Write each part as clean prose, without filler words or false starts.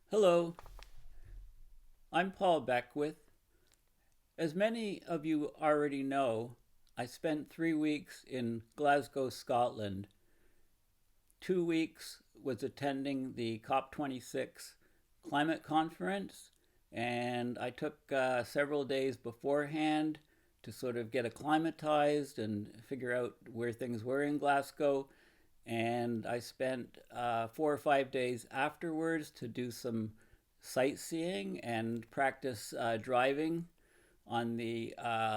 Hello, I'm Paul Beckwith. As many of you already know, I spent 3 weeks in Glasgow, Scotland. 2 weeks was attending the COP26 climate conference, and I took several days beforehand to sort of get acclimatized and figure out where things were in Glasgow. And I spent 4 or 5 days afterwards to do some sightseeing and practice driving on the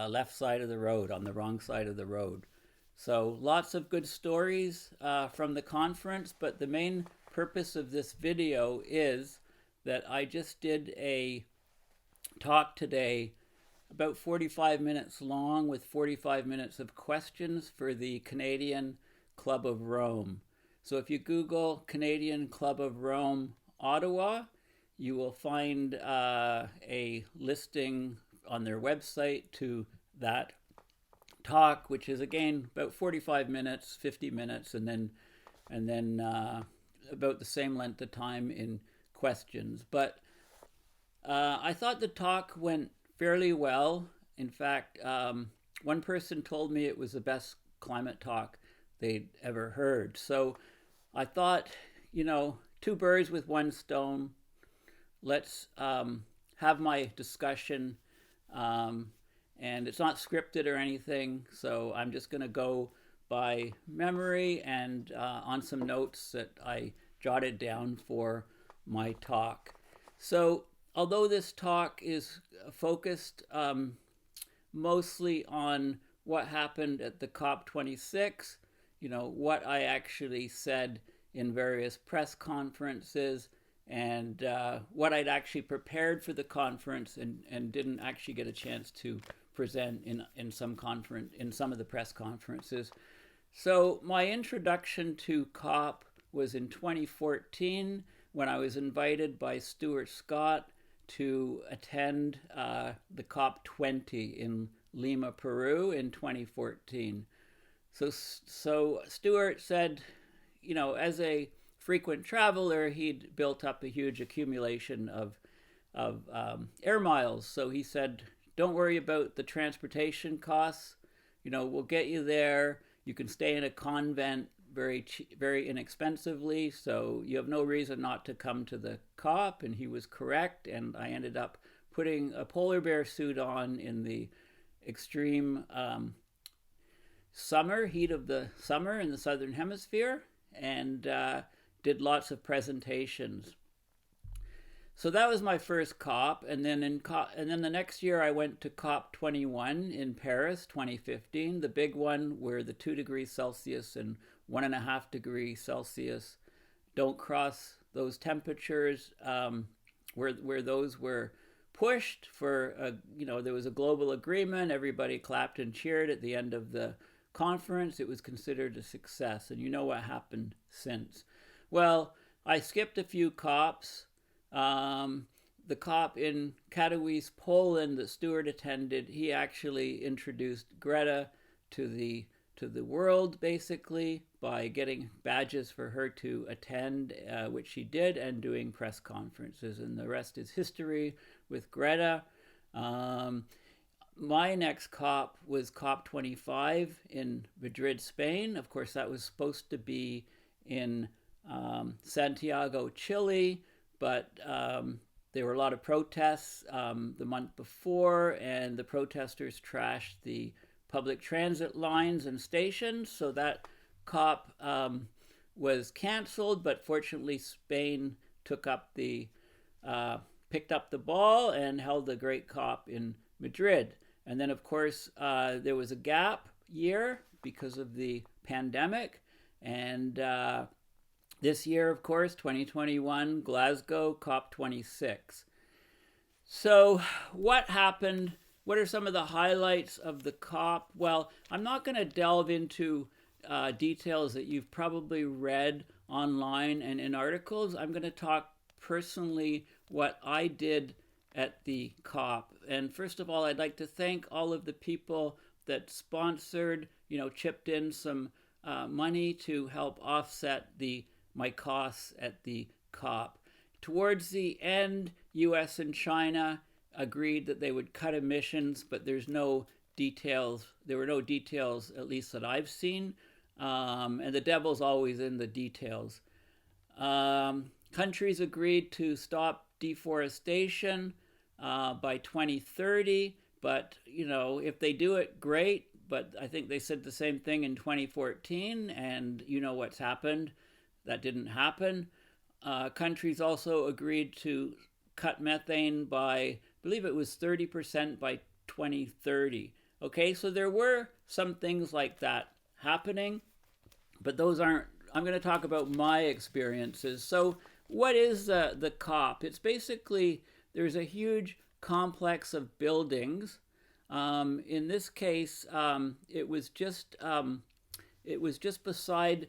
left side of the road, on the wrong side of the road. So lots of good stories from the conference, but the main purpose of this video is that I just did a talk today about 45 minutes long with 45 minutes of questions for the Canadian Club of Rome. So if you Google Canadian Club of Rome Ottawa, you will find a listing on their website to that talk, which is again about 45 minutes, 50 minutes, and then about the same length of time in questions. But I thought the talk went fairly well. In fact, one person told me it was the best climate talk they'd ever heard. So I thought, two birds with one stone. Let's have my discussion. And it's not scripted or anything, so I'm just going to go by memory and on some notes that I jotted down for my talk. So although this talk is focused mostly on what happened at the COP26, what I actually said in various press conferences, and what I'd actually prepared for the conference and didn't actually get a chance to present in some of the press conferences. So my introduction to COP was in 2014 when I was invited by Stuart Scott to attend the COP20 in Lima, Peru in 2014. So Stuart said, as a frequent traveler, he'd built up a huge accumulation of air miles. So he said, don't worry about the transportation costs. We'll get you there. You can stay in a convent very inexpensively. So you have no reason not to come to the COP. And he was correct. And I ended up putting a polar bear suit on in the extreme heat of the summer in the Southern Hemisphere, and did lots of presentations. So that was my first COP, and then the next year I went to COP21 in Paris, 2015, the big one where the 2 degrees Celsius and 1.5 degrees Celsius don't cross those temperatures, where those were pushed for, there was a global agreement. Everybody clapped and cheered at the end of the conference. It was considered a success, and you know what happened since. Well, I skipped a few COPs. The COP in Katowice, Poland, that Stuart attended, he actually introduced Greta to the world, basically, by getting badges for her to attend, which she did, and doing press conferences. And the rest is history with Greta. My next COP was COP25 in Madrid, Spain. Of course, that was supposed to be in Santiago, Chile, but there were a lot of protests the month before, and the protesters trashed the public transit lines and stations, so that COP was canceled, but fortunately Spain picked up the ball and held a great COP in Madrid. And then, of course, there was a gap year because of the pandemic, and this year, of course, 2021, Glasgow, COP26. So what happened? What are some of the highlights of the COP? Well, I'm not going to delve into details that you've probably read online and in articles. I'm going to talk personally what I did at the COP. And first of all, I'd like to thank all of the people that sponsored, chipped in some money to help offset my costs at the COP. Towards the end, US and China agreed that they would cut emissions, but there's no details. There were no details, at least that I've seen. And the devil's always in the details. Countries agreed to stop deforestation by 2030, but if they do it, great. But I think they said the same thing in 2014, and you know what's happened. That didn't happen. Countries also agreed to cut methane by, I believe it was 30% by 2030. Okay, so there were some things like that happening, but those aren't, I'm going to talk about my experiences. So what is the COP? It's basically, there's a huge complex of buildings. In this case, it was just beside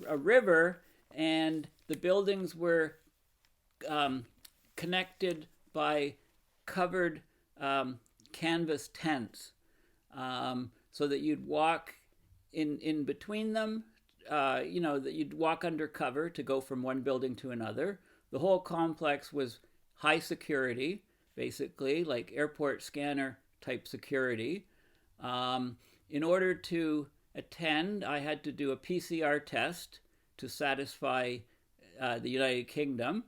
a river, and the buildings were connected by covered canvas tents, so that you'd walk in between them. That you'd walk undercover to go from one building to another. The whole complex was high security, basically, like airport scanner type security. In order to attend, I had to do a PCR test to satisfy the United Kingdom.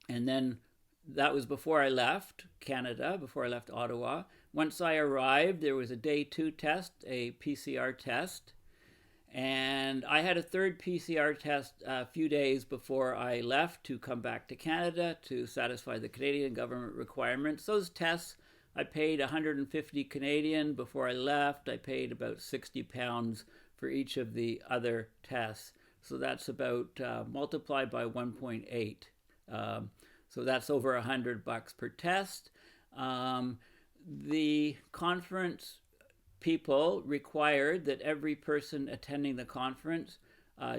And then that was before I left Canada, before I left Ottawa. Once I arrived, there was a day 2 test, a PCR test. And I had a third PCR test a few days before I left to come back to Canada to satisfy the Canadian government requirements. Those tests, I paid 150 Canadian before I left. I paid about £60 for each of the other tests. So that's about multiplied by 1.8. So that's over $100 per test. The conference people required that every person attending the conference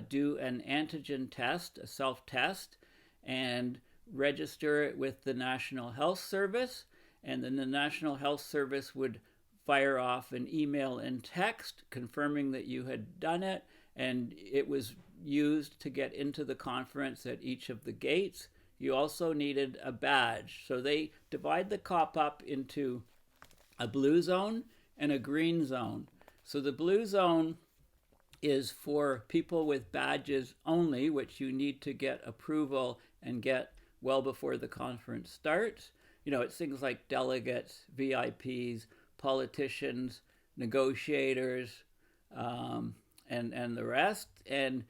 do an antigen test, a self-test, and register it with the National Health Service. And then the National Health Service would fire off an email and text confirming that you had done it, and it was used to get into the conference at each of the gates. You also needed a badge. So they divide the COP up into a blue zone and a green zone. So the blue zone is for people with badges only, which you need to get approval and get well before the conference starts. It's things like delegates, VIPs, politicians, negotiators, and the rest. And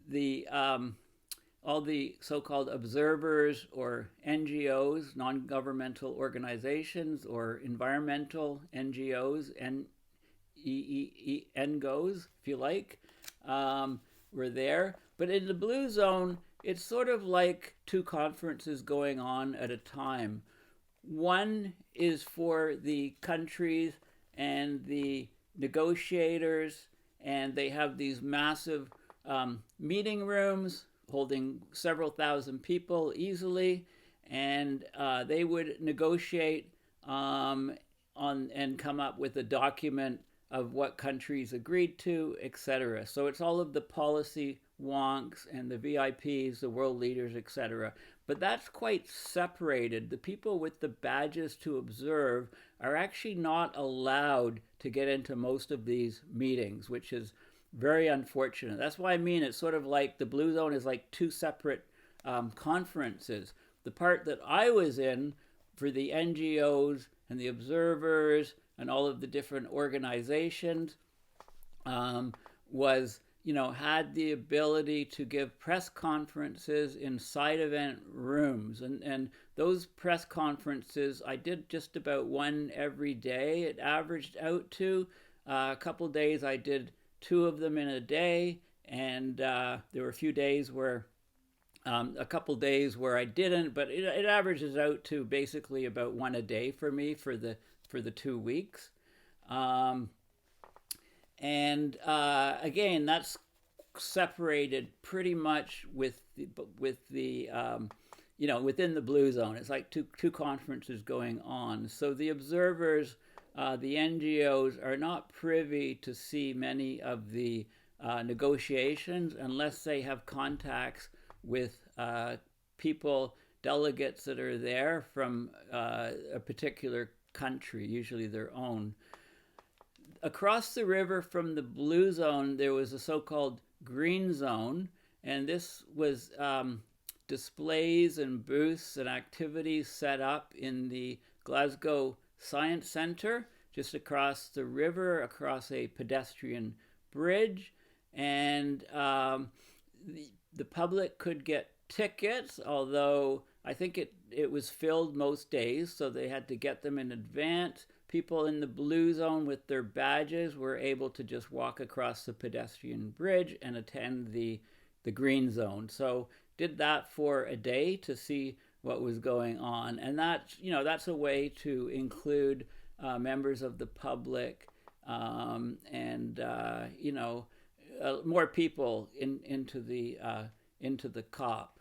the all the so-called observers or NGOs, non-governmental organizations, or environmental NGOs, and NGOs, if you like, were there. But in the blue zone, it's sort of like 2 conferences going on at a time. One is for the countries and the negotiators, and they have these massive meeting rooms holding several thousand people easily, and they would negotiate and come up with a document of what countries agreed to, etc. So it's all of the policy wonks and the VIPs, the world leaders, etc. But that's quite separated. The people with the badges to observe are actually not allowed to get into most of these meetings, which is very unfortunate. That's why I mean it's sort of like the blue zone is like 2 separate conferences. The part that I was in for the NGOs and the observers and all of the different organizations was, had the ability to give press conferences in side event rooms. And those press conferences, I did just about one every day. It averaged out to a couple days I did 2 of them in a day, and there were a few days where, a couple days where I didn't, but it averages out to basically about 1 a day for me for the 2 weeks. Again, that's separated pretty much with the within the blue zone. It's like two conferences going on. So the observers, the NGOs, are not privy to see many of the negotiations unless they have contacts with people delegates that are there from a particular country, usually their own. Across the river from the blue zone, there was a so-called green zone, and this was displays and booths and activities set up in the Glasgow Science Centre, just across the river, across a pedestrian bridge, and the public could get tickets, although I think it was filled most days, so they had to get them in advance. People in the blue zone with their badges were able to just walk across the pedestrian bridge and attend the green zone. So did that for a day to see what was going on, and that's a way to include members of the public and more people into the COP.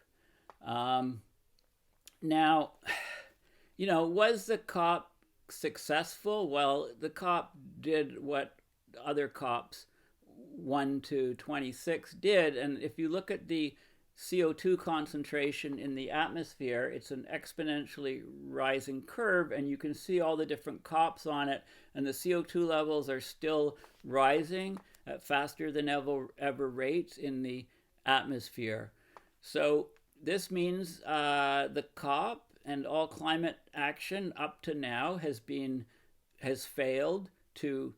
Now, was the COP successful? Well, the COP did what other COPs 1 to 26 did, and if you look at the CO2 concentration in the atmosphere, it's an exponentially rising curve, and you can see all the different COPs on it, and the CO2 levels are still rising at faster than ever rates in the atmosphere. So this means the COP and all climate action up to now has failed to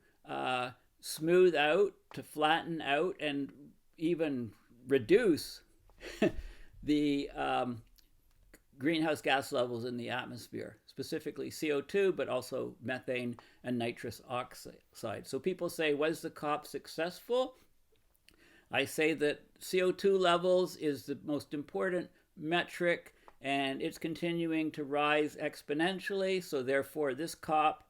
smooth out, to flatten out, and even reduce the greenhouse gas levels in the atmosphere, specifically CO2, but also methane and nitrous oxide. So people say, was the COP successful? I say that CO2 levels is the most important metric, and it's continuing to rise exponentially. So therefore, this COP,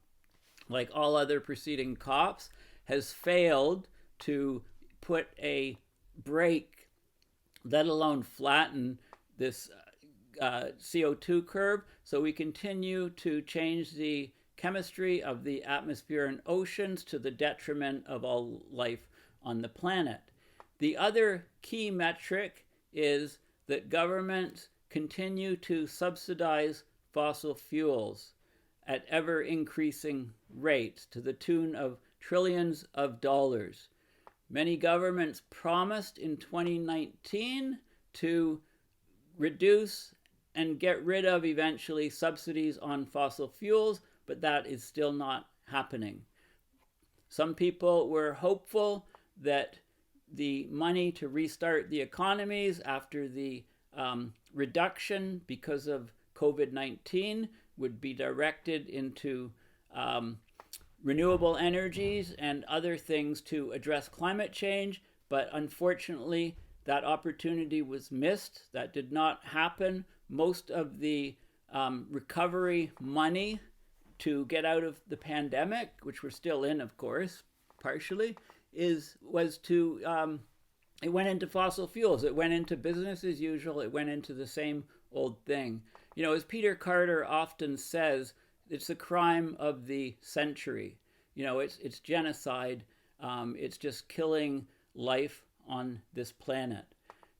like all other preceding COPs, has failed to put a brake, let alone flatten this CO2 curve. So we continue to change the chemistry of the atmosphere and oceans to the detriment of all life on the planet. The other key metric is that governments continue to subsidize fossil fuels at ever increasing rates to the tune of trillions of dollars. Many governments promised in 2019 to reduce and get rid of eventually subsidies on fossil fuels, but that is still not happening. Some people were hopeful that the money to restart the economies after the reduction because of COVID-19 would be directed into renewable energies and other things to address climate change, but unfortunately that opportunity was missed. That did not happen. Most of the recovery money to get out of the pandemic, which we're still in, of course, partially, it went into fossil fuels. It went into business as usual. It went into the same old thing. As Peter Carter often says, it's the crime of the century. It's genocide. It's just killing life on this planet.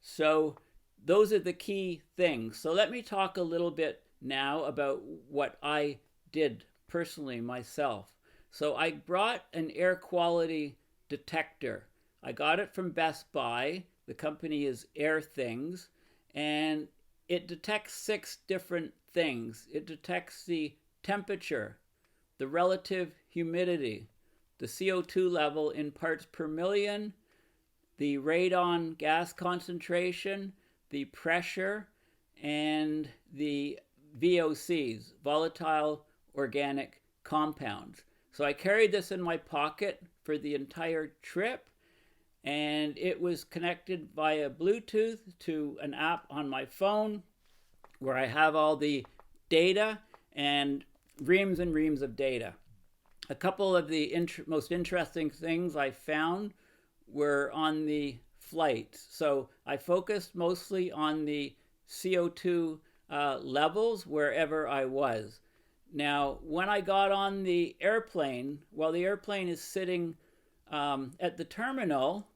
So those are the key things. So let me talk a little bit now about what I did personally myself. So I brought an air quality detector. I got it from Best Buy. The company is Air Things, and it detects 6 different things. It detects the temperature, the relative humidity, the CO2 level in parts per million, the radon gas concentration, the pressure, and the VOCs, volatile organic compounds. So I carried this in my pocket for the entire trip, and it was connected via Bluetooth to an app on my phone where I have all the data and reams of data. A couple of the most interesting things I found were on the flights. So I focused mostly on the CO2 levels wherever I was. Now, when I got on the airplane, while the airplane is sitting at the terminal,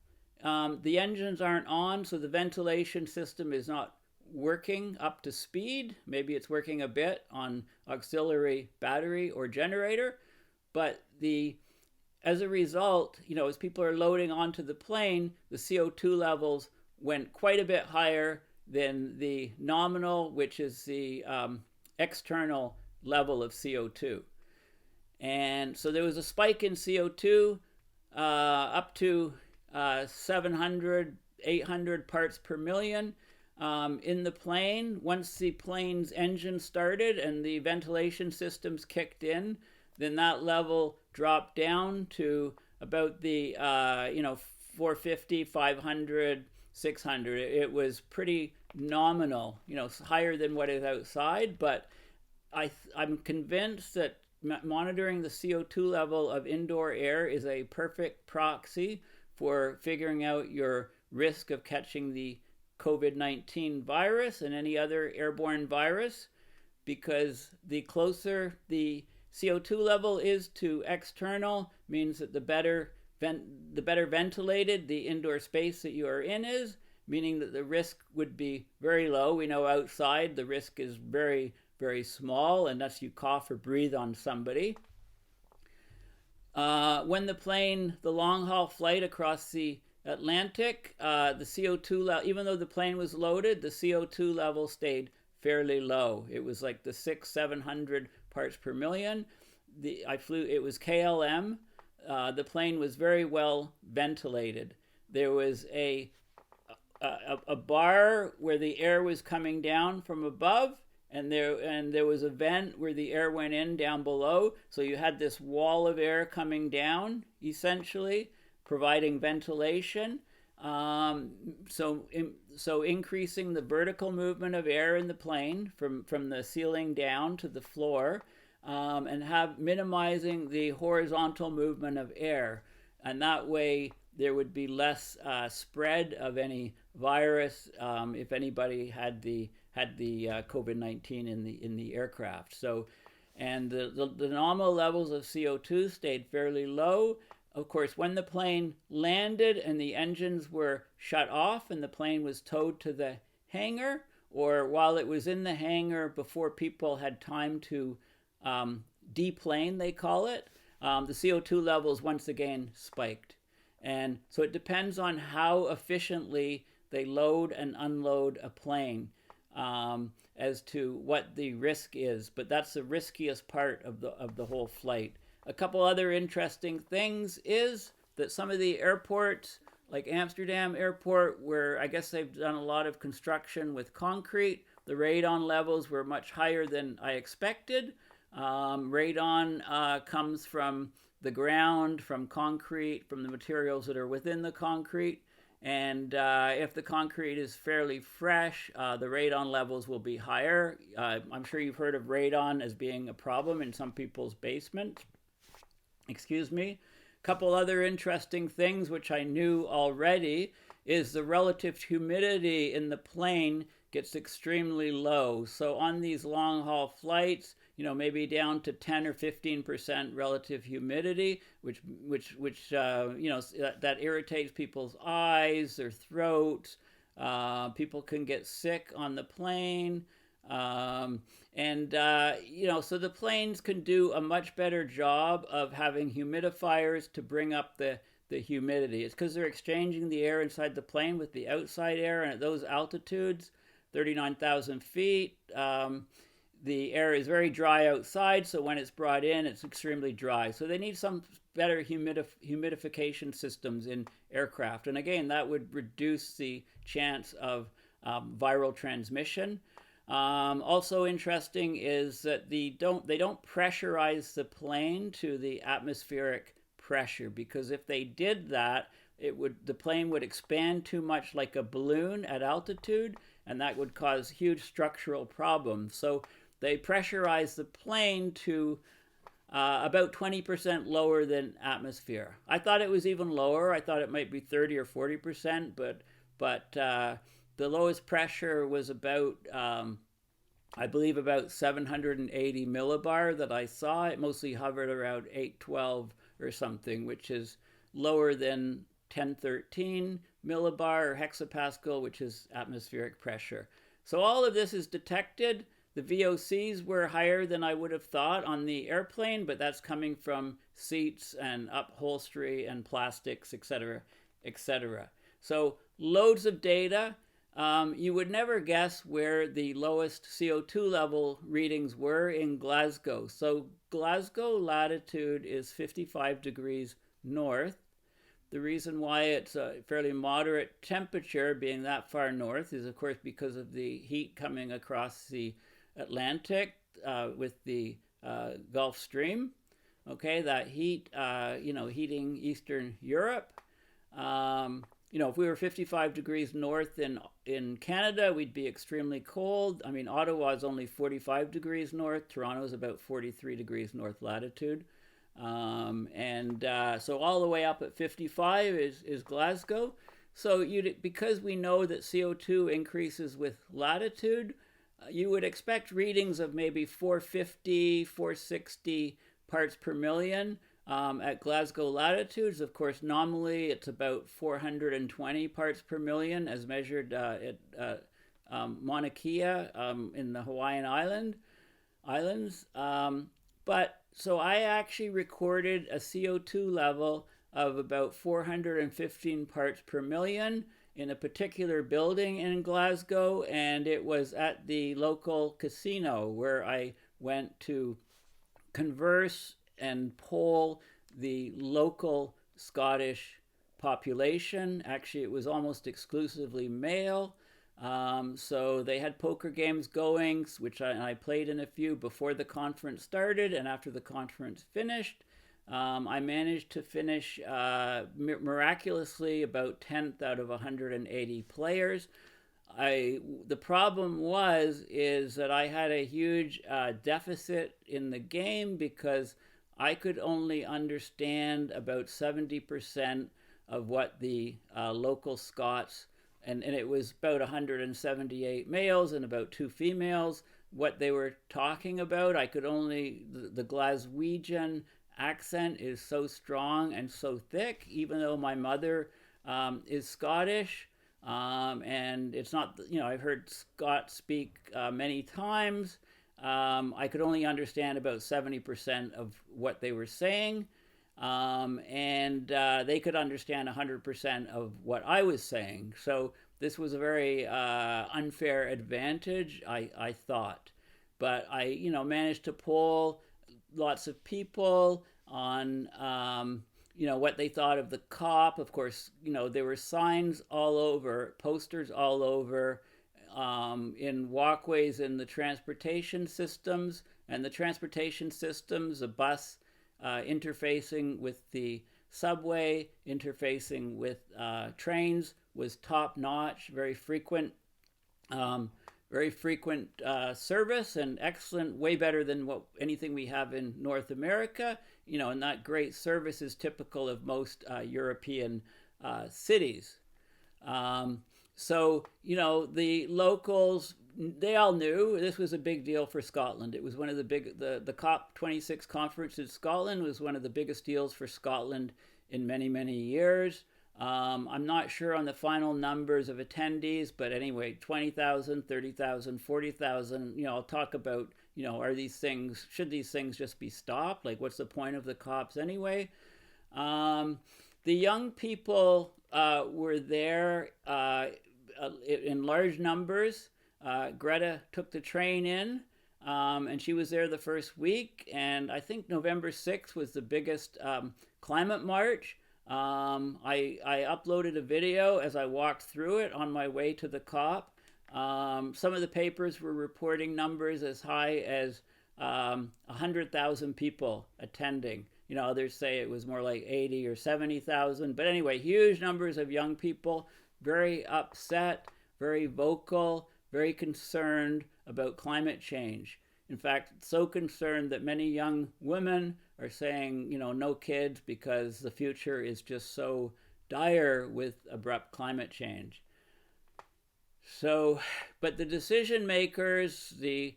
the engines aren't on, so the ventilation system is not working up to speed. Maybe it's working a bit on auxiliary battery or generator, but as a result, as people are loading onto the plane, the CO2 levels went quite a bit higher than the nominal, which is the external level of CO2. And so there was a spike in CO2 up to 700, 800 parts per million in the plane. Once the plane's engine started and the ventilation systems kicked in, then that level dropped down to about the 450, 500, 600. It was pretty nominal, higher than what is outside, but I'm convinced that monitoring the CO2 level of indoor air is a perfect proxy for figuring out your risk of catching the COVID-19 virus and any other airborne virus, because the closer the CO2 level is to external, means that the better ventilated the indoor space that you are in is, meaning that the risk would be very low. We know outside the risk is very, very small unless you cough or breathe on somebody. When the long haul flight across the Atlantic, the CO2 level, even though the plane was loaded, the CO2 level stayed fairly low. It was like the 600-700 parts per million. It was KLM. The plane was very well ventilated. There was a bar where the air was coming down from above, and there was a vent where the air went in down below. So you had this wall of air coming down, essentially, providing ventilation. So increasing the vertical movement of air in the plane from the ceiling down to the floor, and minimizing the horizontal movement of air. And that way there would be less spread of any virus if anybody had the COVID-19 in the aircraft. So, and the nominal levels of CO2 stayed fairly low. Of course, when the plane landed and the engines were shut off and the plane was towed to the hangar, or while it was in the hangar before people had time to deplane, they call it, the CO2 levels once again spiked. And so it depends on how efficiently they load and unload a plane as to what the risk is. But that's the riskiest part of the whole flight. A couple other interesting things is that some of the airports, like Amsterdam Airport, where I guess they've done a lot of construction with concrete, the radon levels were much higher than I expected. Radon comes from the ground, from concrete, from the materials that are within the concrete. And if the concrete is fairly fresh, the radon levels will be higher. I'm sure you've heard of radon as being a problem in some people's basements. Excuse me. A couple other interesting things which I knew already is the relative humidity in the plane gets extremely low. So on these long haul flights, maybe down to 10 or 15% relative humidity, which that irritates people's eyes, their throats. People can get sick on the plane. So the planes can do a much better job of having humidifiers to bring up the humidity. It's because they're exchanging the air inside the plane with the outside air, and at those altitudes, 39,000 feet, the air is very dry outside, so when it's brought in, it's extremely dry. So they need some better humidification systems in aircraft. And again, that would reduce the chance of viral transmission. Also interesting is that they don't pressurize the plane to the atmospheric pressure, because if they did that, the plane would expand too much like a balloon at altitude, and that would cause huge structural problems. So they pressurize the plane to about 20% lower than atmosphere. I thought it was even lower. I thought it might be 30 or 40%, but the lowest pressure was about, I believe, about 780 millibar that I saw. It mostly hovered around 812 or something, which is lower than 1013 millibar or hexapascal, which is atmospheric pressure. So all of this is detected. The VOCs were higher than I would have thought on the airplane, but that's coming from seats and upholstery and plastics, etc., etc. So loads of data. You would never guess where the lowest CO2 level readings were in Glasgow. So Glasgow latitude is 55 degrees north. The reason why it's a fairly moderate temperature being that far north is, of course, because of the heat coming across the Atlantic with the Gulf Stream. Okay, that heat, heating Eastern Europe. If we were 55 degrees north in Canada, we'd be extremely cold. I mean, Ottawa is only 45 degrees north. Toronto is about 43 degrees north latitude. So all the way up at 55 is Glasgow. So because we know that CO2 increases with latitude, you would expect readings of maybe 450, 460 parts per million at Glasgow latitudes. Of course, nominally it's about 420 parts per million as measured at Mauna Kea in the Hawaiian Islands. So I actually recorded a CO2 level of about 415 parts per million in a particular building in Glasgow, and it was at the local casino where I went to converse and poll the local Scottish population. Actually, it was almost exclusively male. So they had poker games going, which I played in a few before the conference started, and after the conference finished. I managed to finish miraculously about 10th out of 180 players. The problem is that I had a huge deficit in the game because I could only understand about 70% of what the local Scots, and it was about 178 males and about 2 females, what they were talking about. I could only, the Glaswegian accent is so strong and so thick, even though my mother is Scottish. And it's not, I've heard Scots speak many times. I could only understand about 70% of what they were saying. And they could understand 100% of what I was saying. So this was a very unfair advantage, I thought. But I, managed to poll lots of people on, what they thought of the COP. Of course, there were signs all over, posters all over, in walkways in the transportation systems. And the transportation systems, a bus interfacing with the subway, interfacing with trains, was top-notch, very frequent service and excellent, way better than anything we have in North America. And that great service is typical of most European cities. So, the locals, they all knew this was a big deal for Scotland. It was one of the the COP26 conference in Scotland was one of the biggest deals for Scotland in many, many years. I'm not sure on the final numbers of attendees, but anyway, 20,000, 30,000, 40,000, I'll talk about, should these things just be stopped? Like, what's the point of the COPs anyway? The young people were there in large numbers. Greta took the train in, and she was there the first week, and I think November 6th was the biggest climate march. I uploaded a video as I walked through it on my way to the COP. Some of the papers were reporting numbers as high as 100,000 people attending. Others say it was more like 80 or 70,000. But anyway, huge numbers of young people, very upset, very vocal, very concerned about climate change. In fact, so concerned that many young women are saying, no kids because the future is just so dire with abrupt climate change. So, but the decision makers, the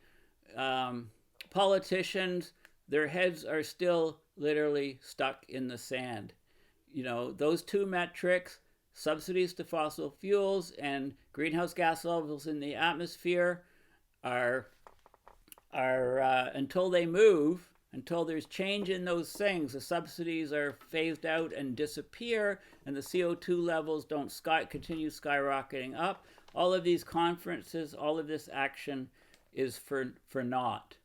politicians, their heads are still literally stuck in the sand. Those two metrics, subsidies to fossil fuels and greenhouse gas levels in the atmosphere are until they move, until there's change in those things, the subsidies are phased out and disappear, and the CO2 levels don't continue skyrocketing up. All of these conferences, all of this action is for naught.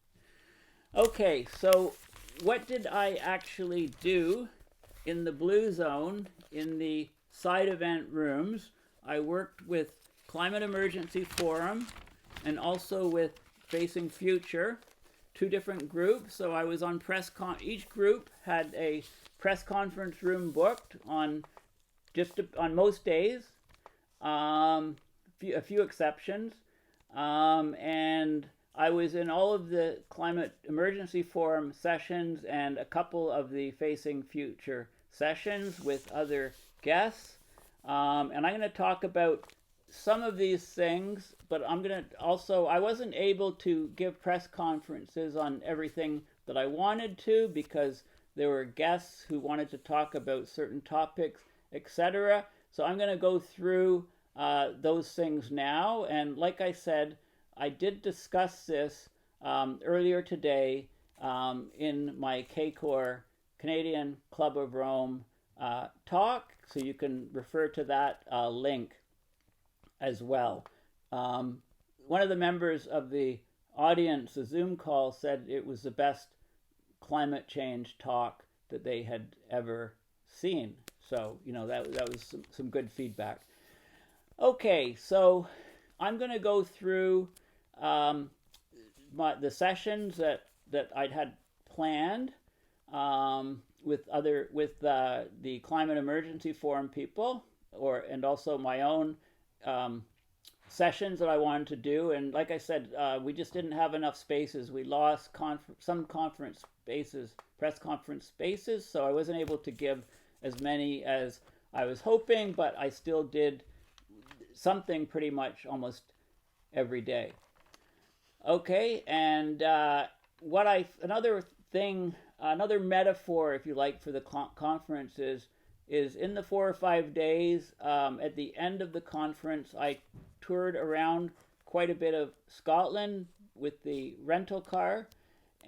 Okay, so what did I actually do in the blue zone in the side event rooms? I worked with Climate Emergency Forum and also with Facing Future, two different groups. So I was on each group had a press conference room booked on most days, a few exceptions, and I was in all of the Climate Emergency Forum sessions and a couple of the Facing Future sessions with other guests. And I'm going to talk about some of these things, but I'm going to also, I wasn't able to give press conferences on everything that I wanted to because there were guests who wanted to talk about certain topics, etc. So I'm going to go through those things now. And like I said, I did discuss this earlier today in my CACOR, Canadian Club of Rome talk, so you can refer to that link as well. One of the members of the audience, the Zoom call, said it was the best climate change talk that they had ever seen. So, you know, that was some good feedback. Okay, so I'm going to go through the sessions that I'd had planned with the Climate Emergency Forum people, and also my own sessions that I wanted to do. And like I said, we just didn't have enough spaces. We lost some conference spaces, press conference spaces, so I wasn't able to give as many as I was hoping, but I still did something pretty much almost every day. Okay, and another metaphor, if you like, for the conference is in the 4 or 5 days, at the end of the conference, I toured around quite a bit of Scotland with the rental car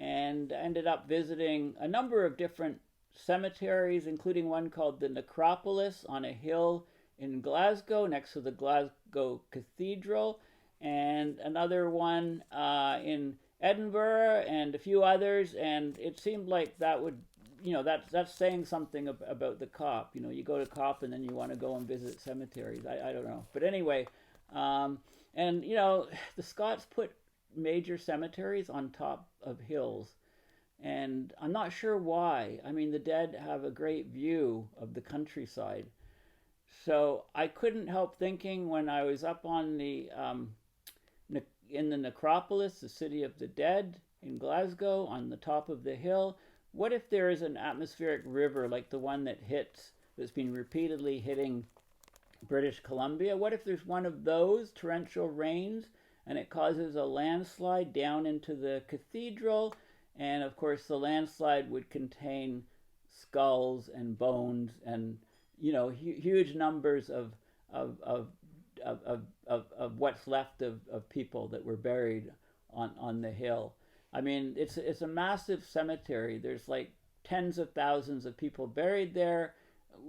and ended up visiting a number of different cemeteries, including one called the Necropolis on a hill in Glasgow next to the Glasgow Cathedral, and another one in Edinburgh and a few others. And it seemed like that would, you know, that's saying something about the COP. You know, you go to COP and then you want to go and visit cemeteries. I don't know. But anyway, and, you know, the Scots put major cemeteries on top of hills. And I'm not sure why. I mean, the dead have a great view of the countryside. So I couldn't help thinking when I was up on in the Necropolis, the city of the dead in Glasgow, on the top of the hill, what if there is an atmospheric river like the one that's been repeatedly hitting British Columbia? What if there's one of those torrential rains and it causes a landslide down into the cathedral? And of course, the landslide would contain skulls and bones and, you know, huge numbers of what's left of people that were buried on the hill. I mean, it's a massive cemetery. There's like tens of thousands of people buried there,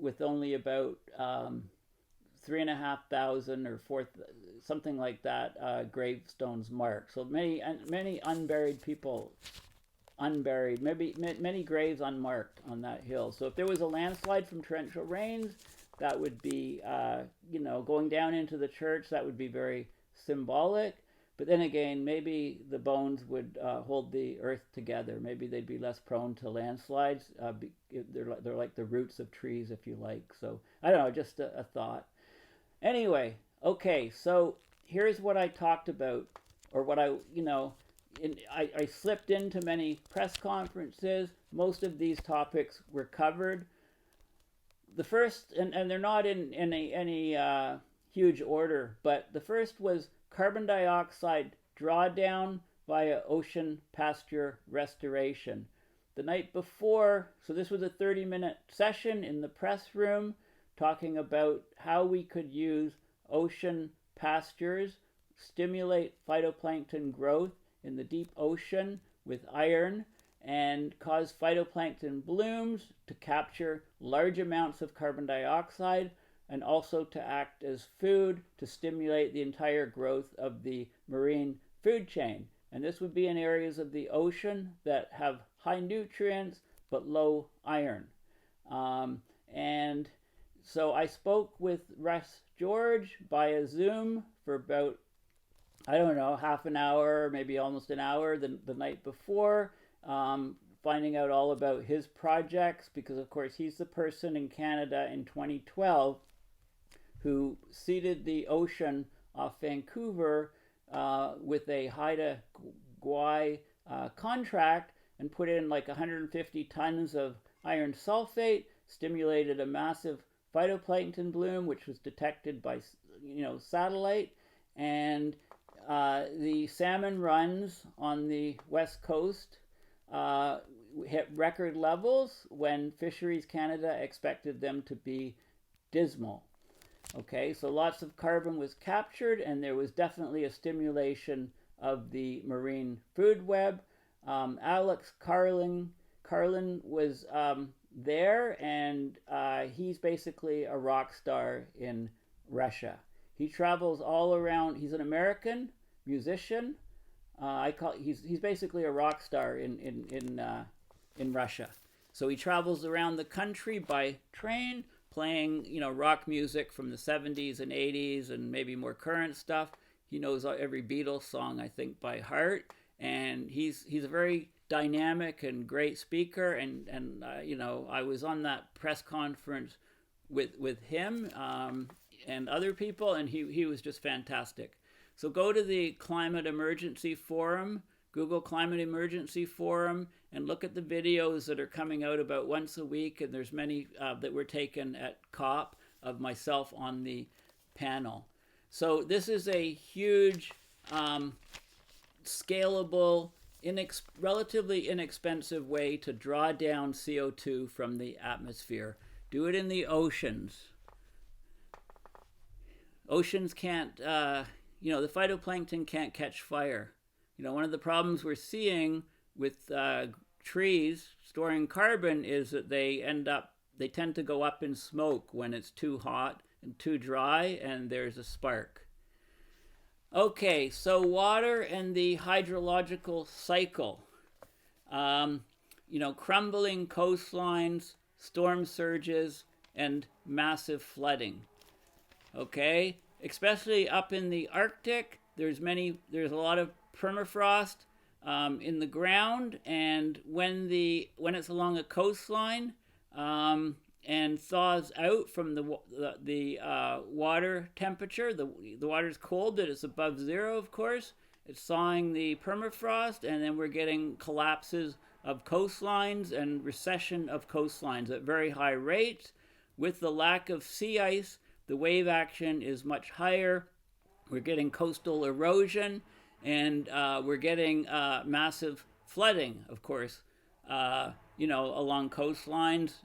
with only about 3,500 or 4,000, something like that, gravestones marked. So many unburied people, maybe many graves unmarked on that hill. So if there was a landslide from torrential rains, that would be, you know, going down into the church, that would be very symbolic. But then again, maybe the bones would hold the earth together. Maybe they'd be less prone to landslides. They're like the roots of trees, if you like. So I don't know, just a thought. Anyway, okay, so here's what I talked about, or what I slipped into many press conferences. Most of these topics were covered. The first, and they're not in any huge order, but the first was carbon dioxide drawdown via ocean pasture restoration. The night before, so this was a 30-minute session in the press room. talking about how we could use ocean pastures, stimulate phytoplankton growth in the deep ocean with iron, and cause phytoplankton blooms to capture large amounts of carbon dioxide, and also to act as food to stimulate the entire growth of the marine food chain. And this would be in areas of the ocean that have high nutrients but low iron. And so I spoke with Russ George via Zoom for about, I don't know, half an hour, maybe almost an hour the night before, finding out all about his projects, because of course he's the person in Canada in 2012 who seeded the ocean off Vancouver with a Haida Gwaii contract and put in like 150 tons of iron sulfate, stimulated a massive phytoplankton bloom, which was detected by satellite, and the salmon runs on the west coast hit record levels when Fisheries Canada expected them to be dismal. Okay, so lots of carbon was captured, and there was definitely a stimulation of the marine food web. Alex Carlin was there, and he's basically a rock star in Russia. He travels all around. He's an American musician. He's basically a rock star in Russia. So he travels around the country by train, playing rock music from the 70s and 80s and maybe more current stuff. He knows every Beatles song, I think, by heart, and he's a very dynamic and great speaker. And I was on that press conference with him and other people, and he was just fantastic. So go to the Climate Emergency Forum, Google Climate Emergency Forum, and look at the videos that are coming out about once a week. And there's many that were taken at COP of myself on the panel. So this is a huge, scalable, relatively inexpensive way to draw down CO2 from the atmosphere. Do it in the oceans. Oceans can't, the phytoplankton can't catch fire. One of the problems we're seeing with trees storing carbon is that they tend to go up in smoke when it's too hot and too dry, and there's a spark. Okay, so water and the hydrological cycle. Crumbling coastlines, storm surges, and massive flooding. Okay, especially up in the Arctic, there's a lot of permafrost in the ground, and when it's along a coastline and thaws out from the water temperature, the water's cold, that it's above zero, of course. It's thawing the permafrost, and then we're getting collapses of coastlines and recession of coastlines at very high rates. With the lack of sea ice, the wave action is much higher. We're getting coastal erosion, and we're getting massive flooding, of course, along coastlines.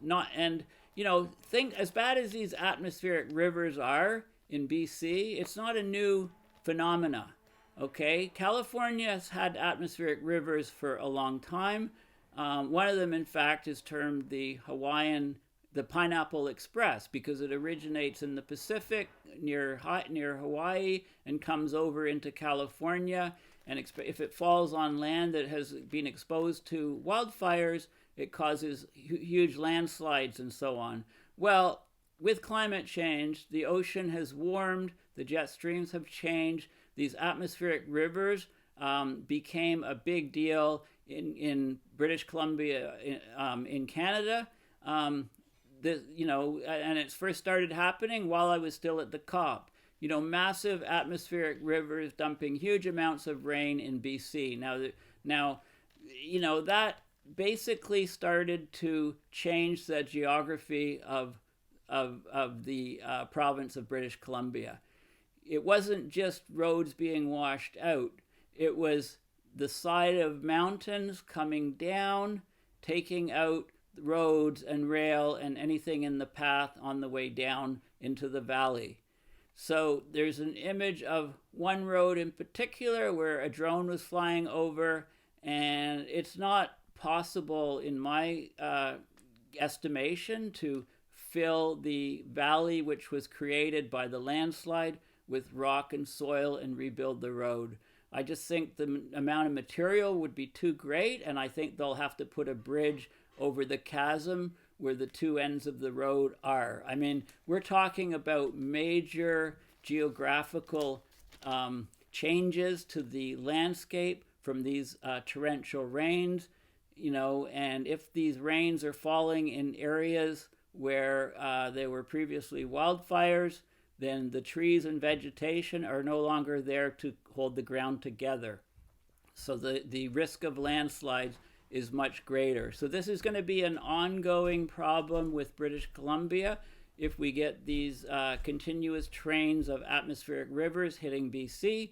Think as bad as these atmospheric rivers are in BC, it's not a new phenomena. Okay, California has had atmospheric rivers for a long time. One of them, in fact, is termed the Pineapple Express, because it originates in the Pacific near Hawaii and comes over into California. And if it falls on land that has been exposed to wildfires, it causes huge landslides and so on. Well, with climate change, the ocean has warmed, the jet streams have changed. These atmospheric rivers became a big deal in British Columbia, in Canada. And it first started happening while I was still at the COP. Massive atmospheric rivers dumping huge amounts of rain in BC. Now, that basically started to change the geography of the province of British Columbia. It wasn't just roads being washed out. It was the side of mountains coming down, taking out roads and rail and anything in the path on the way down into the valley. So there's an image of one road in particular where a drone was flying over, and it's not possible in my estimation to fill the valley which was created by the landslide with rock and soil and rebuild the road. I just think the amount of material would be too great, and I think they'll have to put a bridge over the chasm where the two ends of the road are. I mean, we're talking about major geographical changes to the landscape from these torrential rains, you know, and if these rains are falling in areas where there were previously wildfires, then the trees and vegetation are no longer there to hold the ground together. So the risk of landslides is much greater. So this is going to be an ongoing problem with British Columbia if we get these continuous trains of atmospheric rivers hitting BC.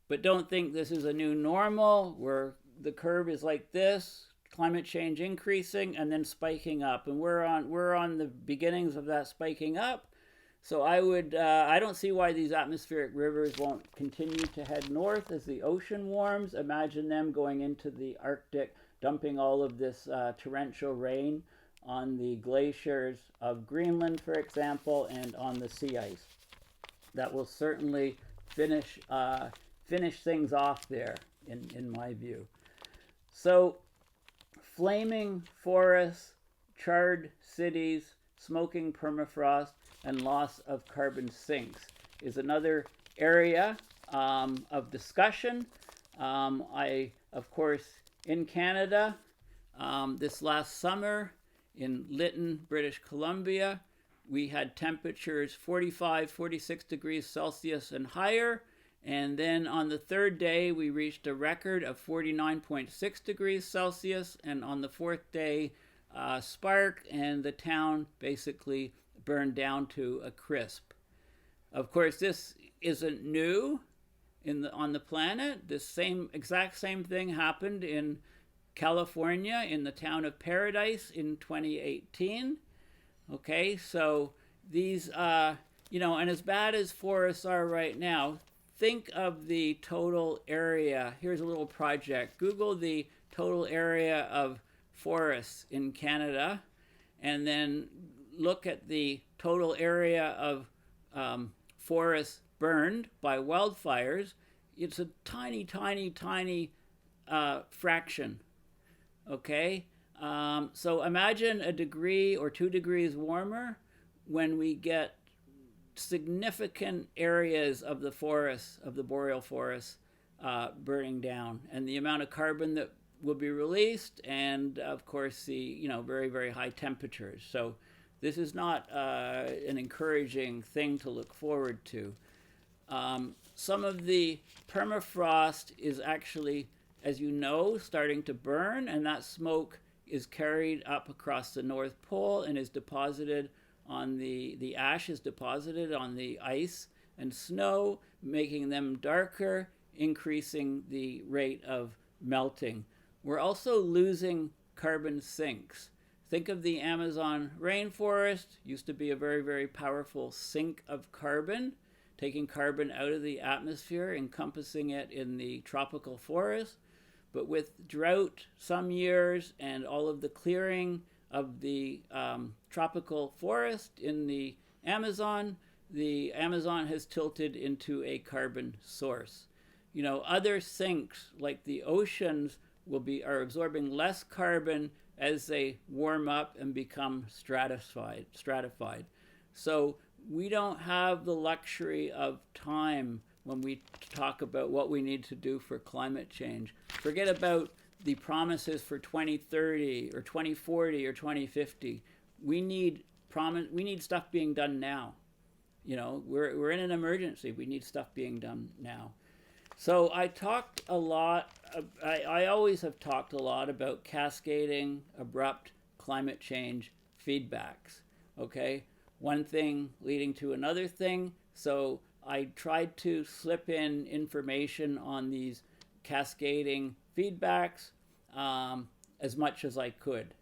But don't think this is a new normal where the curve is like this, climate change increasing and then spiking up. And we're on the beginnings of that spiking up. So I don't see why these atmospheric rivers won't continue to head north as the ocean warms. Imagine them going into the Arctic, dumping all of this torrential rain on the glaciers of Greenland, for example, and on the sea ice. That will certainly finish things off there, in my view. So flaming forests, charred cities, smoking permafrost, and loss of carbon sinks is another area of discussion. Of course, in Canada, this last summer in Lytton, British Columbia, we had temperatures 45, 46 degrees Celsius and higher. And then on the third day, we reached a record of 49.6 degrees Celsius. And on the fourth day, spark, and the town basically burned down to a crisp. Of course, this isn't new on the planet. This exact same thing happened in California in the town of Paradise in 2018. Okay, so these, and as bad as forests are right now, think of the total area. Here's a little project. Google the total area of forests in Canada, and then look at the total area of forests burned by wildfires. It's a tiny, tiny, tiny fraction. Okay? So imagine a degree or 2 degrees warmer when we get significant areas of the forests, of the boreal forests, burning down, and the amount of carbon that will be released, and of course the very, very high temperatures. So this is not an encouraging thing to look forward to. Some of the permafrost is actually, as you know, starting to burn, and that smoke is carried up across the North Pole and is deposited on the ash is deposited on the ice and snow, making them darker, increasing the rate of melting. We're also losing carbon sinks. Think of the Amazon rainforest, used to be a very, very powerful sink of carbon, taking carbon out of the atmosphere, encompassing it in the tropical forest. But with drought some years and all of the clearing of the tropical forest in the Amazon has tilted into a carbon source. Other sinks like the oceans are absorbing less carbon as they warm up and become stratified. So we don't have the luxury of time when we talk about what we need to do for climate change. Forget about the promises for 2030 or 2040 or 2050. We need stuff being done now. We're in an emergency. We need stuff being done now. So I talked a lot. I always have talked a lot about cascading, abrupt climate change feedbacks. Okay, one thing leading to another thing. So I tried to slip in information on these cascading feedbacks as much as I could.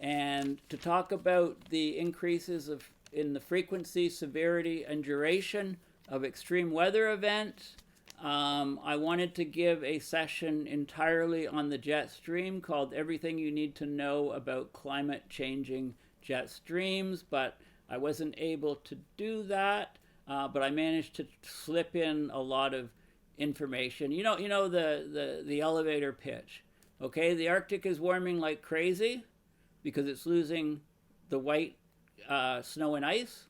and to talk about the increases in the frequency, severity, and duration of extreme weather events. I wanted to give a session entirely on the jet stream called Everything You Need to Know About Climate Changing Jet Streams, but I wasn't able to do that, but I managed to slip in a lot of information. You know the elevator pitch. Okay, the Arctic is warming like crazy because it's losing the white snow and ice,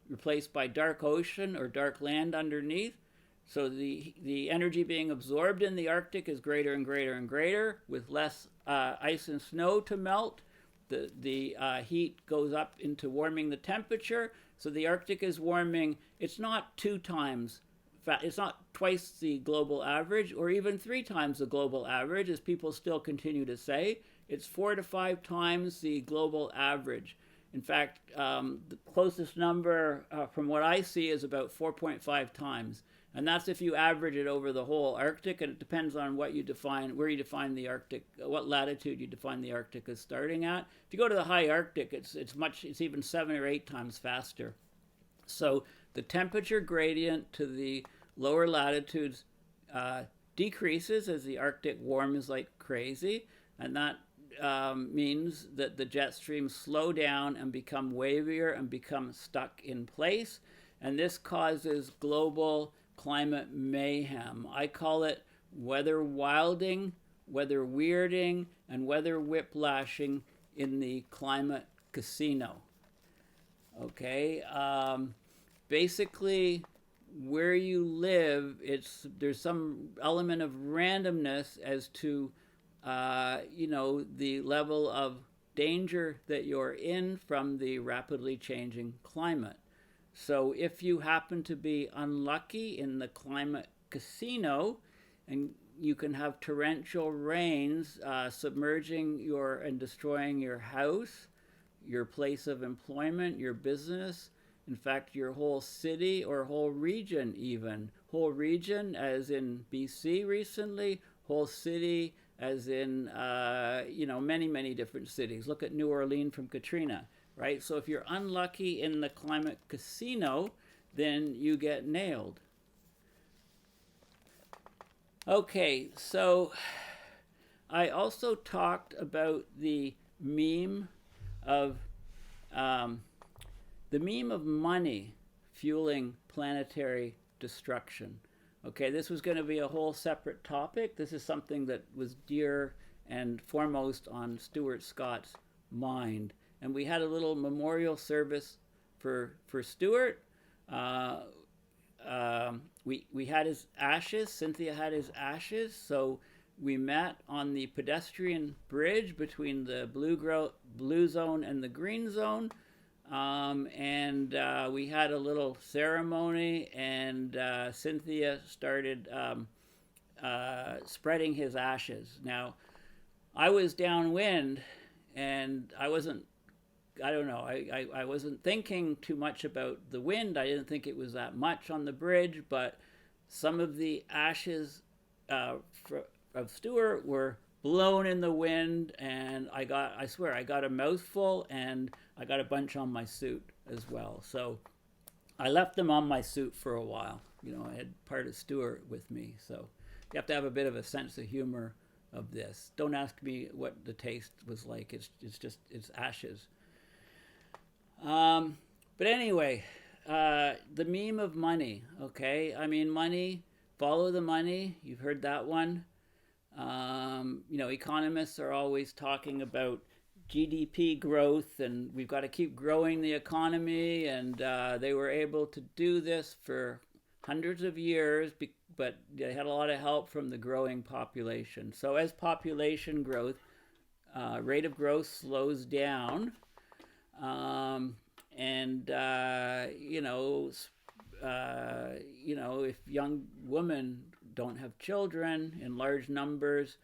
replaced by dark ocean or dark land underneath. So the energy being absorbed in the Arctic is greater and greater and greater, with less ice and snow to melt. The heat goes up into warming the temperature. So the Arctic is warming. It's not 2 times. It's not twice the global average or even 3 times the global average, as people still continue to say. It's 4 to 5 times the global average. In fact, the closest number from what I see is about 4.5 times. And that's if you average it over the whole Arctic, and it depends on what you define, where you define the Arctic, what latitude you define the Arctic as starting at. If you go to the high Arctic, it's even 7 or 8 times faster. So the temperature gradient to the lower latitudes decreases as the Arctic warms like crazy, and that means that the jet streams slow down and become wavier and become stuck in place, and this causes global climate mayhem. I call it weather wilding, weather weirding, and weather whiplashing in the climate casino. Okay, basically, where you live, there's some element of randomness as to the level of danger that you're in from the rapidly changing climate. So if you happen to be unlucky in the climate casino, and you can have torrential rains submerging and destroying your house, your place of employment, your business, in fact, your whole city or whole region even. Whole region as in BC recently, whole city as in, many, many different cities. Look at New Orleans from Katrina, right? So if you're unlucky in the climate casino, then you get nailed. Okay, so I also talked about the meme of money fueling planetary destruction. Okay, this was going to be a whole separate topic. This is something that was dear and foremost on Stuart Scott's mind. And we had a little memorial service for Stuart. We had his ashes. Cynthia had his ashes. So we met on the pedestrian bridge between the blue zone and the green zone. And we had a little ceremony, and Cynthia started spreading his ashes. Now, I was downwind, and I wasn't thinking too much about the wind. I didn't think it was that much on the bridge, but some of the ashes of Stuart were blown in the wind, and I swear I got a mouthful, and I got a bunch on my suit as well. So I left them on my suit for a while. I had part of Stuart with me, so you have to have a bit of a sense of humor of this. Don't ask me what the taste was like. It's ashes. But anyway, the meme of money. Okay, I mean, money, follow the money. You've heard that one. Economists are always talking about GDP growth, and we've got to keep growing the economy, and they were able to do this for hundreds of years, but they had a lot of help from the growing population. So as population growth, rate of growth slows down, if young women don't have children in large numbers,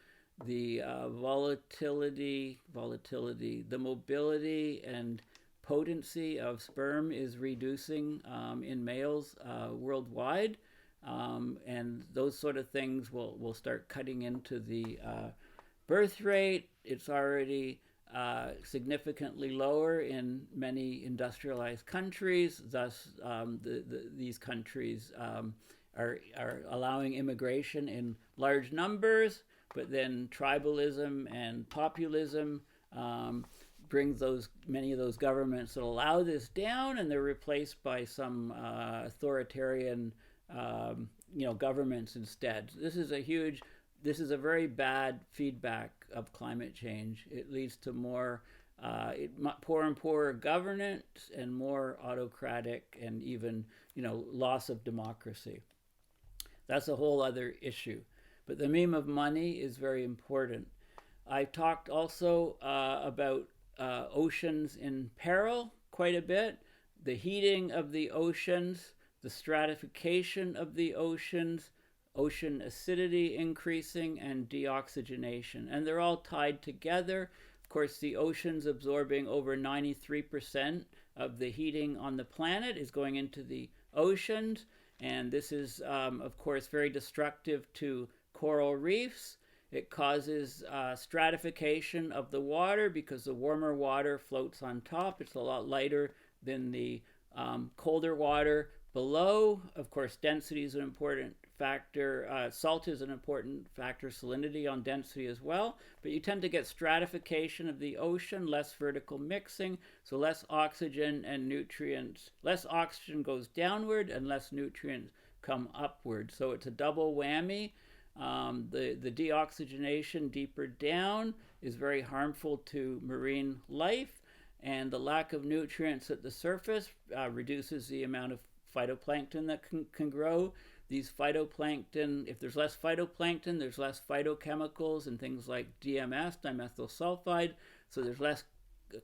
the volatility, the mobility and potency of sperm is reducing in males worldwide, and those sort of things will start cutting into the birth rate. It's already significantly lower in many industrialized countries. Thus, these countries are allowing immigration in large numbers, but then tribalism and populism brings many of those governments that allow this down, and they're replaced by some authoritarian governments instead. This is a very bad feedback of climate change. It leads to more poor and poorer governance and more autocratic and even loss of democracy. That's a whole other issue. But the meme of money is very important. I talked also about oceans in peril quite a bit, the heating of the oceans, the stratification of the oceans, ocean acidity increasing, and deoxygenation. And they're all tied together. Of course, the oceans absorbing over 93% of the heating on the planet is going into the oceans. And this is, of course, very destructive to coral reefs. It causes stratification of the water because the warmer water floats on top. It's a lot lighter than the colder water below. Of course, density is an important factor. Salt is an important factor, salinity on density as well. But you tend to get stratification of the ocean, less vertical mixing, so less oxygen and nutrients. Less oxygen goes downward and less nutrients come upward. So it's a double whammy. The deoxygenation deeper down is very harmful to marine life, and the lack of nutrients at the surface reduces the amount of phytoplankton that can grow. These phytoplankton, if there's less phytoplankton, there's less phytochemicals and things like DMS, dimethyl sulfide, so there's less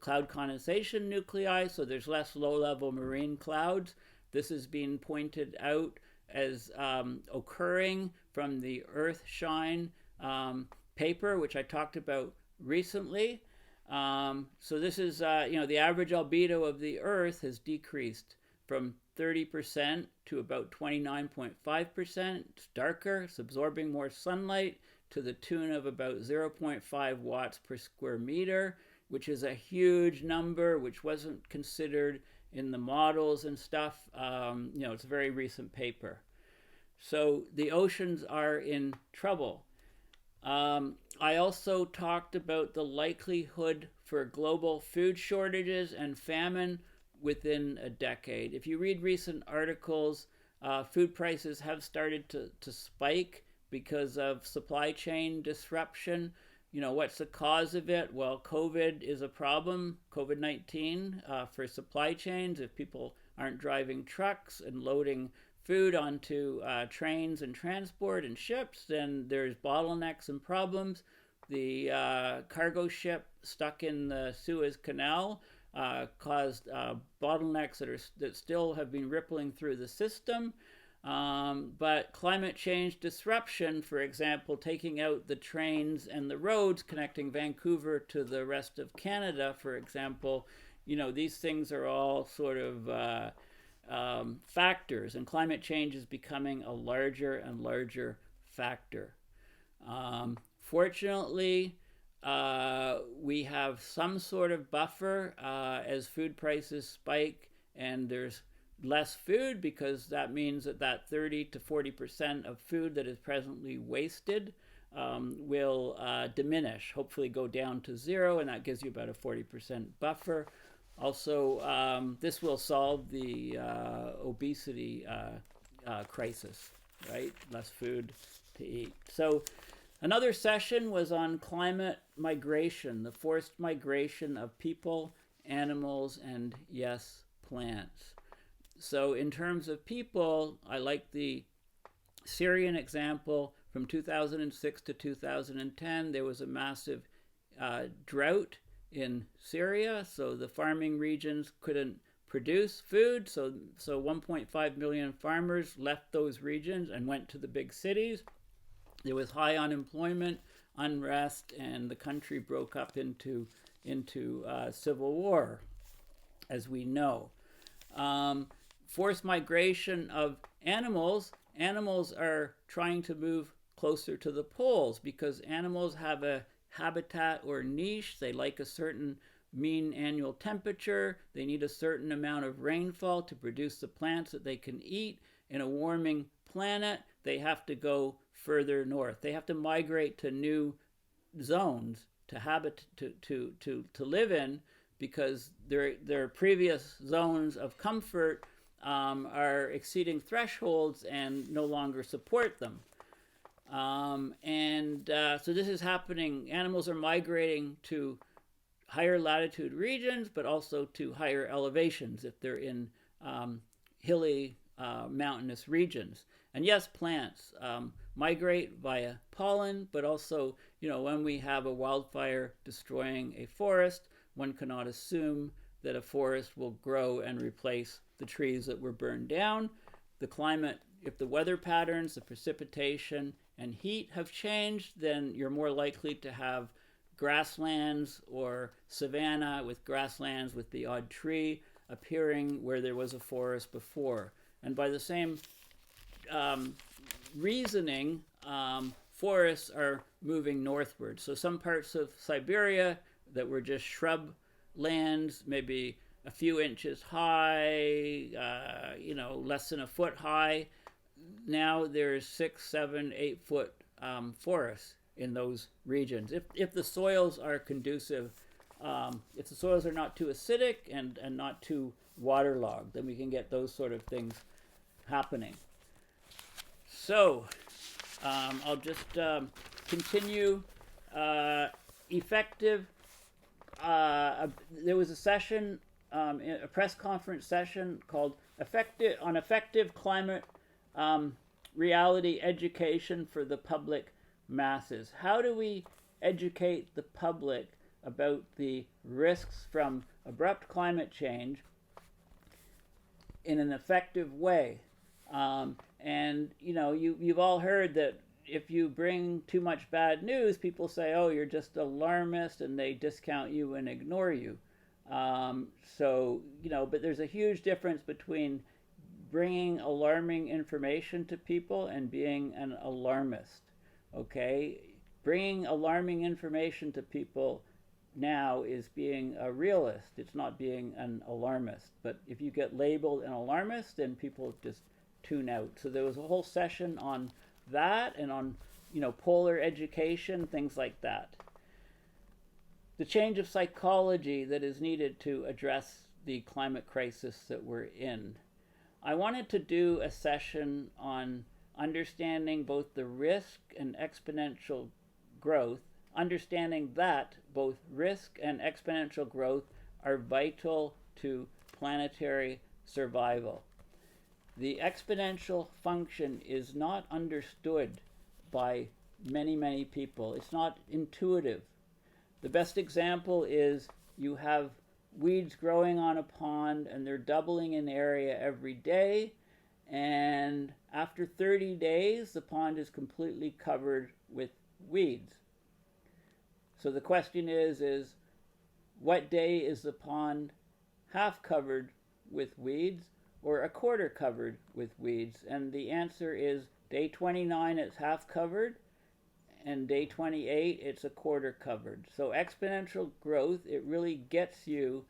cloud condensation nuclei, so there's less low-level marine clouds. This is being pointed out as occurring from the Earthshine paper, which I talked about recently. So this is, the average albedo of the Earth has decreased from 30% to about 29.5%. It's darker, it's absorbing more sunlight to the tune of about 0.5 watts per square meter, which is a huge number, which wasn't considered in the models and stuff. It's a very recent paper. So the oceans are in trouble. I also talked about the likelihood for global food shortages and famine within a decade. If you read recent articles, food prices have started to spike because of supply chain disruption. What's the cause of it? Well, COVID is a problem, COVID-19, for supply chains. If people aren't driving trucks and loading food onto trains and transport and ships, then there's bottlenecks and problems. The cargo ship stuck in the Suez Canal caused bottlenecks that still have been rippling through the system. But climate change disruption, for example, taking out the trains and the roads connecting Vancouver to the rest of Canada, for example, these things are all sort of factors, and climate change is becoming a larger and larger factor. Fortunately, we have some sort of buffer as food prices spike and there's less food, because that means that 30 to 40% of food that is presently wasted will diminish, hopefully go down to zero, and that gives you about a 40% buffer. Also, this will solve the obesity crisis, right? Less food to eat. So another session was on climate migration, the forced migration of people, animals, and yes, plants. So in terms of people, I like the Syrian example. From 2006 to 2010, there was a massive drought in Syria, so the farming regions couldn't produce food, so 1.5 million farmers left those regions and went to the big cities. There was high unemployment, unrest, and the country broke up into civil war, as we know. Forced migration of animals. Animals are trying to move closer to the poles because animals have a habitat or niche. They like a certain mean annual temperature. They need a certain amount of rainfall to produce the plants that they can eat. In a warming planet, they have to go further north. They have to migrate to new zones to live in, because their previous zones of comfort are exceeding thresholds and no longer support them. So this is happening. Animals are migrating to higher latitude regions, but also to higher elevations if they're in hilly, mountainous regions. And yes, plants migrate via pollen, but also, when we have a wildfire destroying a forest, one cannot assume that a forest will grow and replace the trees that were burned down. The climate, if the weather patterns, the precipitation, and heat have changed, then you're more likely to have grasslands or savanna with grasslands with the odd tree appearing where there was a forest before. And by the same reasoning, forests are moving northward. So some parts of Siberia that were just shrub lands, maybe a few inches high, less than a foot high, now there's 6, 7, 8 foot forests in those regions. If the soils are conducive, if the soils are not too acidic and not too waterlogged, then we can get those sort of things happening. So I'll just continue. Effective. There was a session, a press conference session called Effective Climate Reality Education for the Public Masses. How do we educate the public about the risks from abrupt climate change in an effective way? And you've all heard that if you bring too much bad news, people say, oh, you're just alarmist, and they discount you and ignore you. But there's a huge difference between bringing alarming information to people and being an alarmist. Okay? Bringing alarming information to people now is being a realist. It's not being an alarmist. But if you get labeled an alarmist, then people just tune out. So there was a whole session on that and on, polar education, things like that. The change of psychology that is needed to address the climate crisis that we're in. I wanted to do a session on understanding both the risk and exponential growth, understanding that both risk and exponential growth are vital to planetary survival. The exponential function is not understood by many, many people. It's not intuitive. The best example is you have weeds growing on a pond and they're doubling in area every day, and after 30 days the pond is completely covered with weeds. So the question is what day is the pond half covered with weeds or a quarter covered with weeds? And the answer is day 29 it's half covered, and day 28 it's a quarter covered. So exponential growth, it really gets you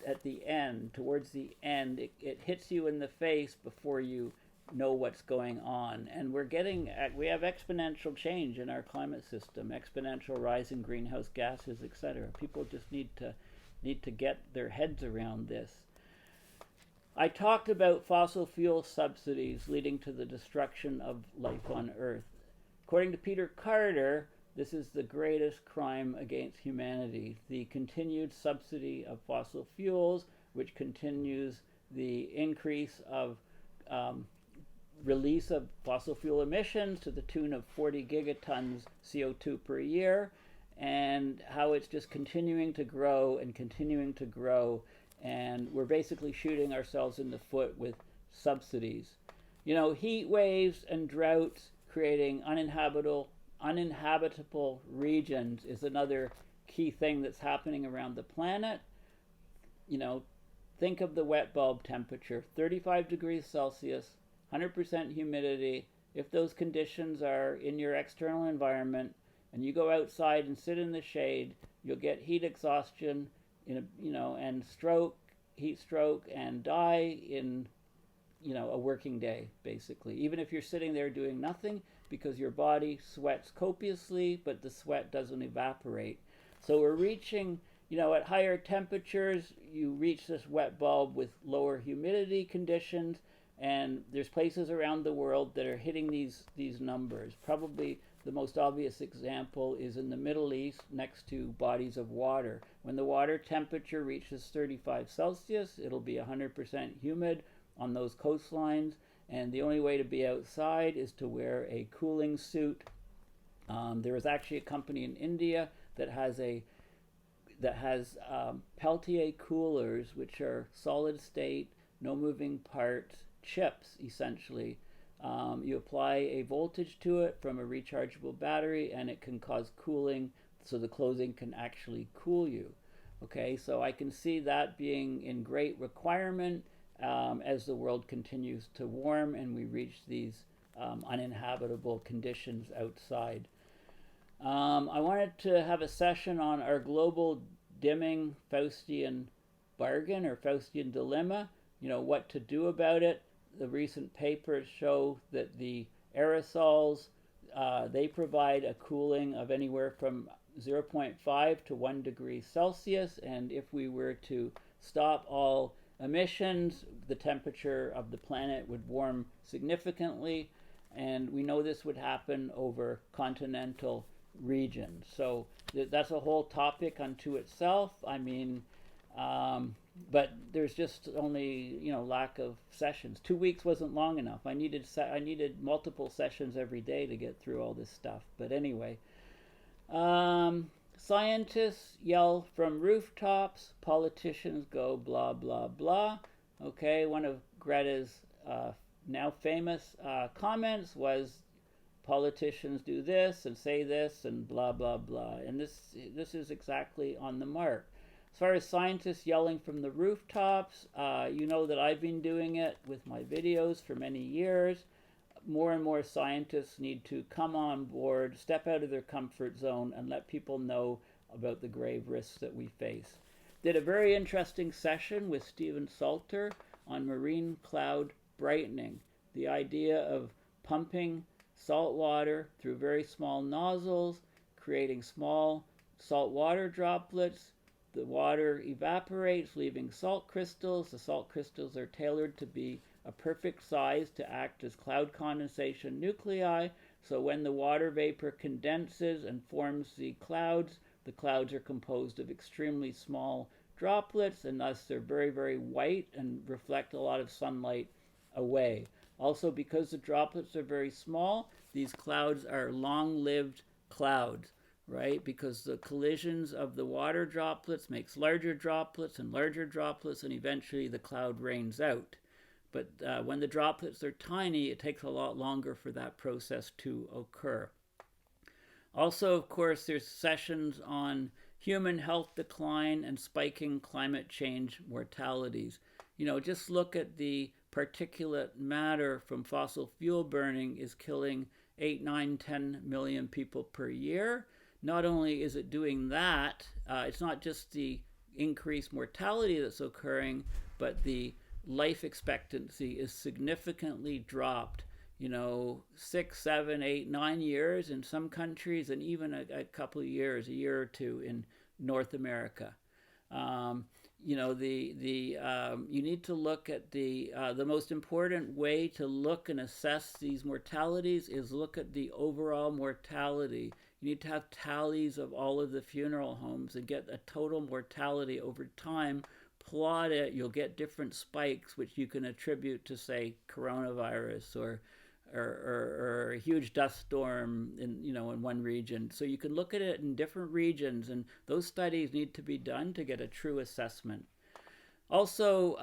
at the end, towards the end. It hits you in the face before you know what's going on. And we have exponential change in our climate system, exponential rise in greenhouse gases, etc. People just need to get their heads around this. I talked about fossil fuel subsidies leading to the destruction of life on Earth. According to Peter Carter, this is the greatest crime against humanity. The continued subsidy of fossil fuels, which continues the increase of release of fossil fuel emissions to the tune of 40 gigatons CO2 per year, and how it's just continuing to grow and continuing to grow. And we're basically shooting ourselves in the foot with subsidies. Heat waves and droughts creating uninhabitable regions is another key thing that's happening around the planet. Think of the wet bulb temperature, 35 degrees Celsius, 100% humidity. If those conditions are in your external environment, and you go outside and sit in the shade, you'll get heat exhaustion and heat stroke, and die in a working day, basically. Even if you're sitting there doing nothing, because your body sweats copiously, but the sweat doesn't evaporate. So we're reaching, at higher temperatures, you reach this wet bulb with lower humidity conditions, and there's places around the world that are hitting these numbers. Probably the most obvious example is in the Middle East, next to bodies of water. When the water temperature reaches 35 Celsius, it'll be 100% humid on those coastlines, and the only way to be outside is to wear a cooling suit. There is actually a company in India that has Peltier coolers, which are solid state, no moving parts, chips essentially. You apply a voltage to it from a rechargeable battery, and it can cause cooling, so the clothing can actually cool you. Okay, so I can see that being in great requirement as the world continues to warm and we reach these uninhabitable conditions outside. I wanted to have a session on our global dimming Faustian bargain or Faustian dilemma, what to do about it. The recent papers show that the aerosols, they provide a cooling of anywhere from 0.5 to 1 degree Celsius, and if we were to stop all emissions, the temperature of the planet would warm significantly, and we know this would happen over continental regions. So that's a whole topic unto itself. I mean, but there's just only lack of sessions. 2 weeks wasn't long enough. I needed multiple sessions every day to get through all this stuff. But anyway, scientists yell from rooftops, politicians go blah blah blah. Okay, one of Greta's now famous comments was, politicians do this and say this and blah blah blah, and this is exactly on the mark. As far as scientists yelling from the rooftops, you know that I've been doing it with my videos for many years. More and more scientists need to come on board, step out of their comfort zone, and let people know about the grave risks that we face. Did a very interesting session with Stephen Salter on marine cloud brightening. The idea of pumping salt water through very small nozzles, creating small salt water droplets. The water evaporates, leaving salt crystals. The salt crystals are tailored to be a perfect size to act as cloud condensation nuclei. So when the water vapor condenses and forms the clouds are composed of extremely small droplets, and thus they're very, very white and reflect a lot of sunlight away. Also, because the droplets are very small, these clouds are long-lived clouds, right? Because the collisions of the water droplets makes larger droplets, and eventually the cloud rains out. But when the droplets are tiny, it takes a lot longer for that process to occur. Also, of course, there's sessions on human health decline and spiking climate change mortalities. Just look at the particulate matter from fossil fuel burning is killing 8, 9, 10 million people per year. Not only is it doing that, it's not just the increased mortality that's occurring, but the life expectancy is significantly dropped. 6, 7, 8, 9 years in some countries, and even a couple of years, a year or two in North America. You need to look at the most important way to look and assess these mortalities is look at the overall mortality. You need to have tallies of all of the funeral homes and get a total mortality over time. Plot it, you'll get different spikes, which you can attribute to, say, coronavirus or a huge dust storm in one region. So you can look at it in different regions, and those studies need to be done to get a true assessment. Also,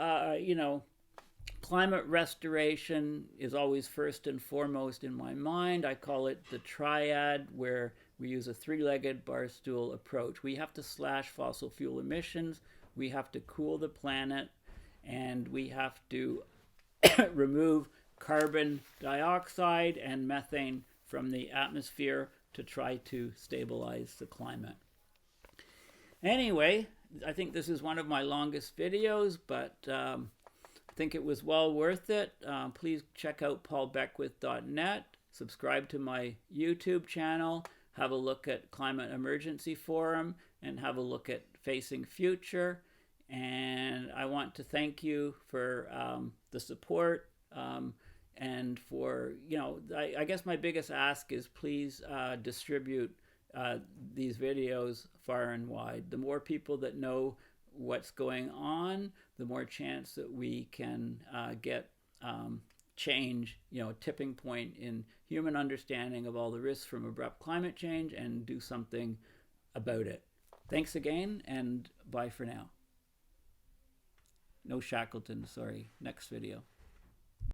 climate restoration is always first and foremost in my mind. I call it the triad, where we use a three-legged bar stool approach. We have to slash fossil fuel emissions, we have to cool the planet, and we have to remove carbon dioxide and methane from the atmosphere to try to stabilize the climate. Anyway, I think this is one of my longest videos, but I think it was well worth it. Please check out paulbeckwith.net, subscribe to my YouTube channel, have a look at Climate Emergency Forum, and have a look at Facing Future. And I want to thank you for the support, and for, I guess my biggest ask is please distribute these videos far and wide. The more people that know what's going on, the more chance that we can get change, a tipping point in human understanding of all the risks from abrupt climate change, and do something about it. Thanks again, and bye for now. No Shackleton, sorry. Next video.